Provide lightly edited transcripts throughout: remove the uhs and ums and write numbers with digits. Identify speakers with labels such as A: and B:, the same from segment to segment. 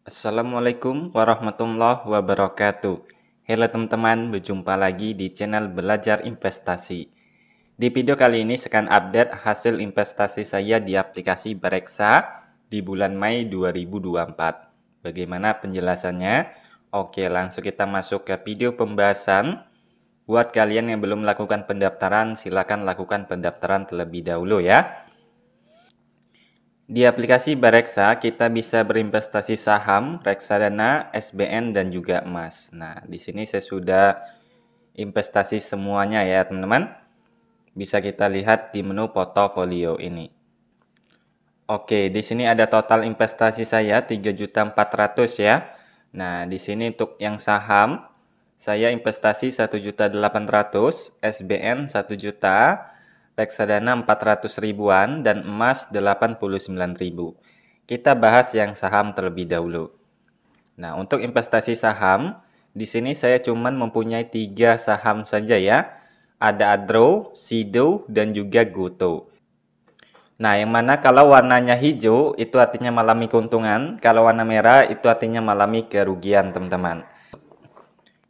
A: Assalamualaikum warahmatullahi wabarakatuh. Halo teman-teman, berjumpa lagi di channel Belajar Investasi. Di video kali ini saya akan update hasil investasi saya di aplikasi Bareksa di bulan Mei 2024. Bagaimana penjelasannya? Oke, langsung kita masuk ke video pembahasan. Buat kalian yang belum melakukan pendaftaran, silakan lakukan pendaftaran terlebih dahulu ya. Di aplikasi Bareksa, kita bisa berinvestasi saham, reksadana, SBN, dan juga emas. Nah, di sini saya sudah investasi semuanya ya, teman-teman. Bisa kita lihat di menu portofolio ini. Oke, di sini ada total investasi saya 3.400.000 ya. Nah, di sini untuk yang saham, saya investasi 1.800.000, SBN 1 juta, reksadana 400 ribuan, dan emas 89.000. Kita bahas yang saham terlebih dahulu. Nah, untuk investasi saham, di sini saya cuma mempunyai 3 saham saja ya. Ada Adro, Sido, dan juga Goto. Nah, yang mana kalau warnanya hijau itu artinya mengalami keuntungan, kalau warna merah itu artinya mengalami kerugian, teman-teman.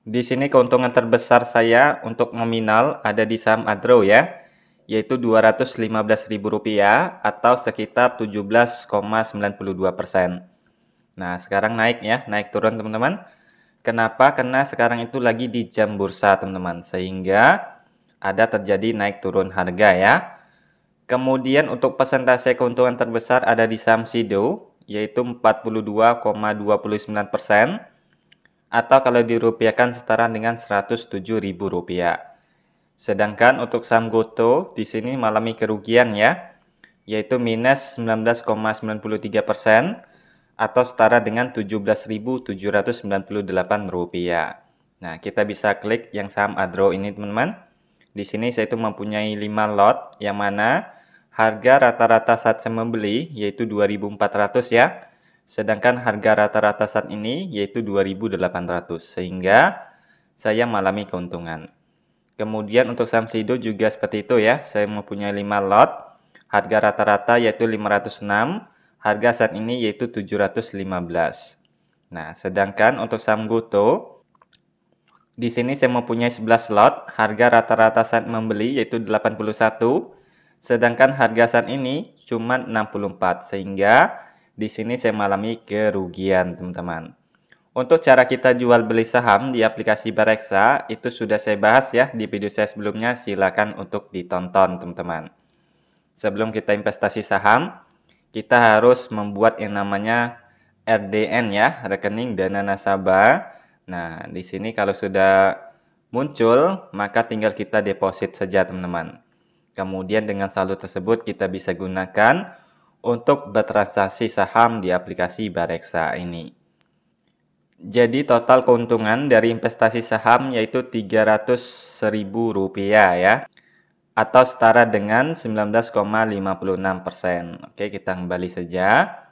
A: Di sini keuntungan terbesar saya untuk nominal ada di saham Adro ya, yaitu Rp215.000 atau sekitar 17,92%. Nah, sekarang naik ya, naik turun teman-teman. Kenapa? Karena sekarang itu lagi di jam bursa teman-teman, sehingga ada terjadi naik turun harga ya. Kemudian untuk persentase keuntungan terbesar ada di saham Sido, yaitu 42,29%, atau kalau dirupiahkan setara dengan Rp107.000. Sedangkan untuk saham Goto di sini mengalami kerugian ya, yaitu minus 19,93% atau setara dengan Rp17.798. Nah, kita bisa klik yang saham Adro ini teman-teman. Di sini saya itu mempunyai 5 lot yang mana harga rata-rata saat saya membeli yaitu 2.400 ya. Sedangkan harga rata-rata saat ini yaitu 2.800 sehingga saya mengalami keuntungan. Kemudian untuk saham Sido juga seperti itu ya. Saya mempunyai 5 lot. Harga rata-rata yaitu 506, harga saat ini yaitu 715. Nah, sedangkan untuk saham Goto di sini saya mempunyai 11 lot, harga rata-rata saat membeli yaitu 81, sedangkan harga saat ini cuma 64, sehingga di sini saya mengalami kerugian, teman-teman. Untuk cara kita jual beli saham di aplikasi Bareksa, itu sudah saya bahas ya di video saya sebelumnya, silakan untuk ditonton, teman-teman. Sebelum kita investasi saham, kita harus membuat yang namanya RDN ya, rekening dana nasabah. Nah, di sini kalau sudah muncul, maka tinggal kita deposit saja, teman-teman. Kemudian dengan saldo tersebut kita bisa gunakan untuk bertransaksi saham di aplikasi Bareksa ini. Jadi total keuntungan dari investasi saham yaitu Rp300.000 ya, atau setara dengan 19,56%. Oke, kita kembali saja.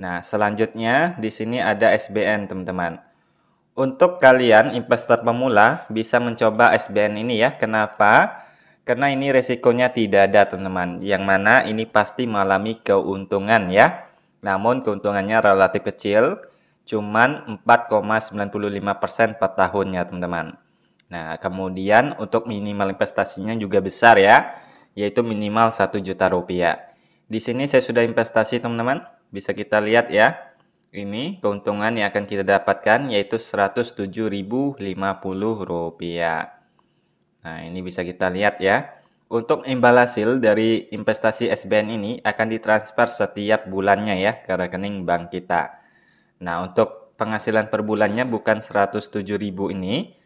A: Nah, selanjutnya di sini ada SBN, teman-teman. Untuk kalian investor pemula bisa mencoba SBN ini ya. Kenapa? Karena ini resikonya tidak ada, teman-teman. Yang mana ini pasti mengalami keuntungan ya. Namun keuntungannya relatif kecil, cuman 4,95% per tahunnya, teman-teman. Nah, kemudian untuk minimal investasinya juga besar ya, yaitu minimal Rp1 juta. Di sini saya sudah investasi, teman-teman. Bisa kita lihat ya. Ini keuntungan yang akan kita dapatkan yaitu Rp107.050. Nah, ini bisa kita lihat ya. Untuk imbal hasil dari investasi SBN ini akan ditransfer setiap bulannya ya ke rekening bank kita. Nah, untuk penghasilan per bulannya bukan 107.000 ini,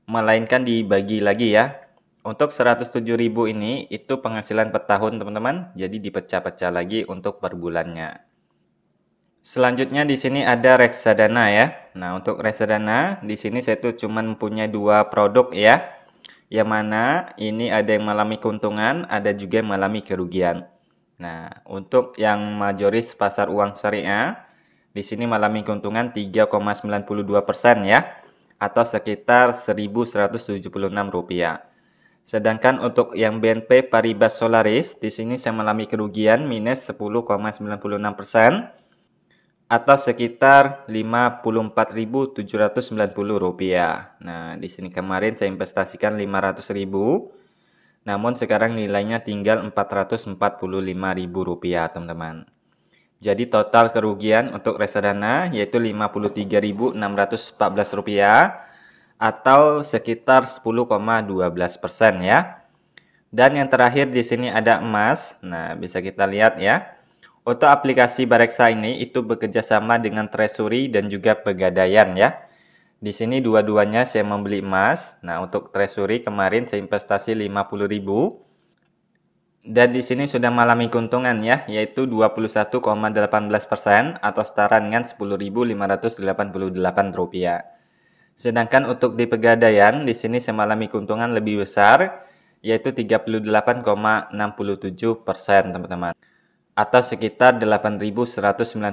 A: melainkan dibagi lagi ya. Untuk 107.000 ini itu penghasilan per tahun, teman-teman. Jadi dipecah-pecah lagi untuk per bulannya. Selanjutnya di sini ada reksadana ya. Nah, untuk reksadana di sini saya tuh cuma mempunyai 2 produk ya. Yang mana ini ada yang mengalami keuntungan, ada juga yang mengalami kerugian. Nah, untuk yang majoris pasar uang syariah di sini mengalami keuntungan 3,92% ya, atau sekitar Rp1.176. Sedangkan untuk yang BNP Paribas Solaris di sini saya mengalami kerugian minus 10,96%. atau sekitar Rp54.790. Nah, di sini kemarin saya investasikan 500.000, namun sekarang nilainya tinggal Rp445.000, teman-teman. Jadi total kerugian untuk reksadana yaitu Rp53.614 atau sekitar 10,12% ya. Dan yang terakhir di sini ada emas. Nah, bisa kita lihat ya. Untuk aplikasi Bareksa ini itu bekerja sama dengan Treasury dan juga Pegadaian ya. Di sini dua-duanya saya membeli emas. Nah, untuk Treasury kemarin saya investasi 50.000. Dan di sini sudah mengalami keuntungan ya, yaitu 21,18% atau setara dengan Rp10.588. Sedangkan untuk di Pegadaian, di sini saya mengalami keuntungan lebih besar, yaitu 38,67%, teman-teman. Atau sekitar Rp8.198.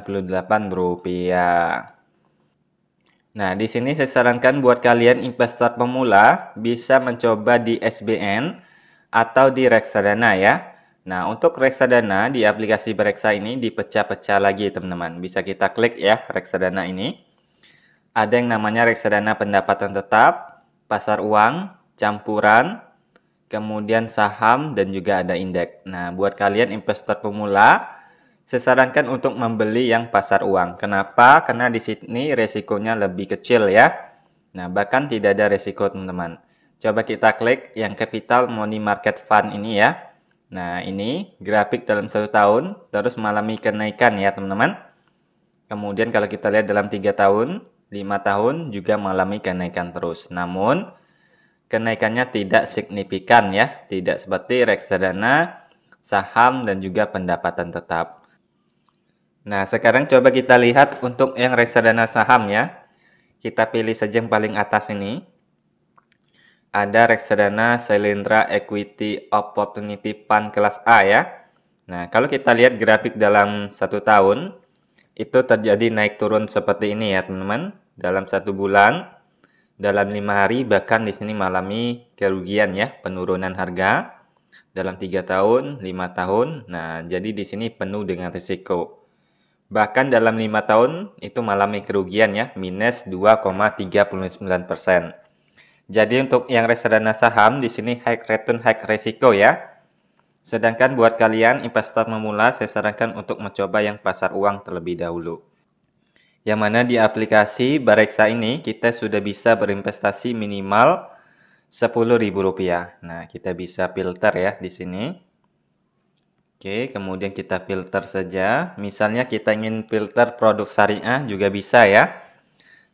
A: Nah, di sini saya sarankan buat kalian investor pemula bisa mencoba di SBN atau di reksadana ya. Nah, untuk reksadana di aplikasi Bareksa ini dipecah-pecah lagi, teman-teman. Bisa kita klik ya reksadana ini. Ada yang namanya reksadana pendapatan tetap, pasar uang, campuran, kemudian saham, dan juga ada indeks. Nah, buat kalian investor pemula, saya sarankan untuk membeli yang pasar uang. Kenapa? Karena di sini resikonya lebih kecil ya. Nah, bahkan tidak ada resiko, teman-teman. Coba kita klik yang Capital Money Market Fund ini ya. Nah, ini grafik dalam 1 tahun, terus mengalami kenaikan ya, teman-teman. Kemudian kalau kita lihat dalam 3 tahun, 5 tahun juga mengalami kenaikan terus. Namun, kenaikannya tidak signifikan ya. Tidak seperti reksadana, saham, dan juga pendapatan tetap. Nah, sekarang coba kita lihat untuk yang reksadana saham ya. Kita pilih saja yang paling atas ini. Ada reksadana Shalendra Equity Opportunity Fund kelas A ya. Nah, kalau kita lihat grafik dalam 1 tahun, itu terjadi naik turun seperti ini ya teman-teman. Dalam 1 bulan, dalam 5 hari, bahkan di sini mengalami kerugian ya, penurunan harga. Dalam 3 tahun, 5 tahun, nah jadi di sini penuh dengan risiko. Bahkan dalam 5 tahun, itu mengalami kerugian ya, minus 2,39%. Jadi untuk yang reksadana saham di sini high return high resiko ya. Sedangkan buat kalian investor memula saya sarankan untuk mencoba yang pasar uang terlebih dahulu. Yang mana di aplikasi Bareksa ini kita sudah bisa berinvestasi minimal Rp10.000. Nah, kita bisa filter ya di sini. Oke, kemudian kita filter saja. Misalnya kita ingin filter produk syariah juga bisa ya.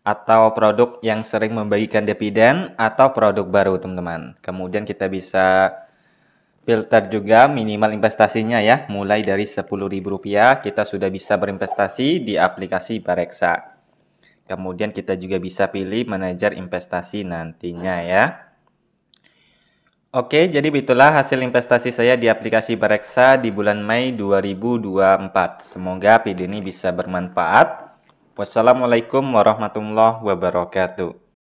A: Atau produk yang sering membagikan dividen atau produk baru teman-teman. Kemudian kita bisa filter juga minimal investasinya ya. Mulai dari Rp10.000 kita sudah bisa berinvestasi di aplikasi Bareksa. Kemudian kita juga bisa pilih manajer investasi nantinya ya. Oke, jadi itulah hasil investasi saya di aplikasi Bareksa di bulan Mei 2024. Semoga video ini bisa bermanfaat. Wassalamualaikum warahmatullahi wabarakatuh.